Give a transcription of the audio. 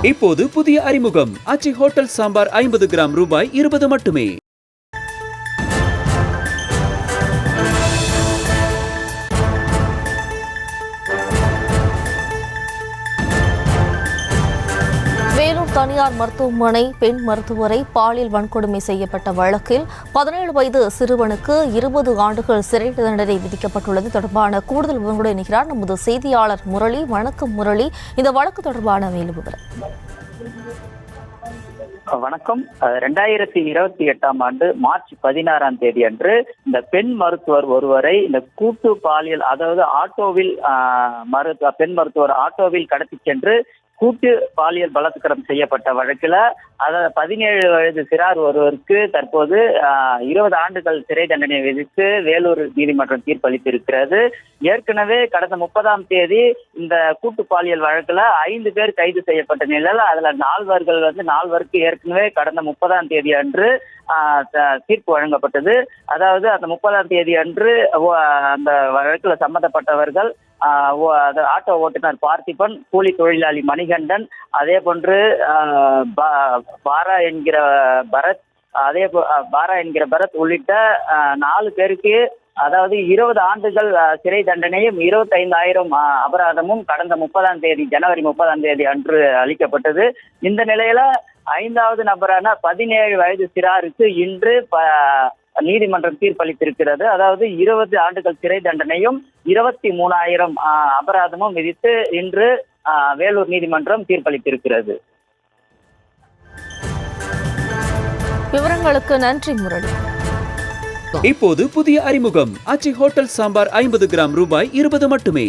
இப்போது புதிய அறிமுகம் ஆச்சி ஹோட்டல் சாம்பார் 50 கிராம் ரூபாய் 20 மட்டுமே. வேலூர் தனியார் மருத்துவமனை பெண் மருத்துவரை பாலியல் வன்கொடுமை செய்யப்பட்ட வழக்கில் 17 வயது சிறுவனுக்கு 20 ஆண்டுகள் சிறை தண்டனை விதிக்கப்பட்டுள்ளது தொடர்பான கூடுதல் விவரங்களுடன் இணைகிறார் நமது செய்தியாளர் முரளி. வணக்கம் முரளி, இந்த வழக்கு தொடர்பான மேலும் விவரம். வணக்கம். 2028ஆம் ஆண்டு மார்ச் 16ஆம் தேதி அன்று இந்த பெண் மருத்துவர் ஒருவரை இந்த கூட்டு பாலியல், அதாவது ஆட்டோவில் பெண் மருத்துவர் ஆட்டோவில் கடத்தி சென்று கூட்டு பாலியல் பலாத்காரம் செய்யப்பட்ட வழக்குல 17 வயது சிறார் ஒருவருக்கு தற்போது 20 ஆண்டுகள் சிறை தண்டனை விதித்து வேலூர் நீதிமன்றம் தீர்ப்பளித்திருக்கிறது. ஏற்கனவே கடந்த 30ஆம் தேதி இந்த கூட்டு பாலியல் வழக்குல 5 பேர் கைது செய்யப்பட்ட நிலையில் அதுல 4 ஏற்கனவே கடந்த 30ஆம் தேதி அன்று தீர்ப்பு வழங்கப்பட்டது. அதாவது அந்த 30ஆம் தேதி அன்று அந்த வழக்குல சம்பந்தப்பட்டவர்கள் ஆட்டோ ஓட்டுநர் பார்த்திபன், கூலி தொழிலாளி மணிகண்டன், அதே போன்று பாரா என்கிற பரத் உள்ளிட்ட 4 பேருக்கு அதாவது 20 ஆண்டுகள் சிறை தண்டனையும் 25,000 அபராதமும் கடந்த ஜனவரி 30ஆம் தேதி அன்று அளிக்கப்பட்டது. இந்த நிலையில 5வது நபரான 17 வயது சிறாருக்கு இன்று நீதிமன்றம் தீர்ப்பளித்திருக்கிறது. அதாவது 20 ஆண்டுகள் சிறை தண்டனையும் 23,000 அபராதமும் விதித்து இன்று வேலூர் நீதிமன்றம் தீர்ப்பளித்திருக்கிறது. விவரங்களுக்கு நன்றி முரளி. இப்போது புதிய அறிமுகம் ஆச்சி ஹோட்டல் சாம்பார் 50 கிராம் ரூபாய் 20 மட்டுமே.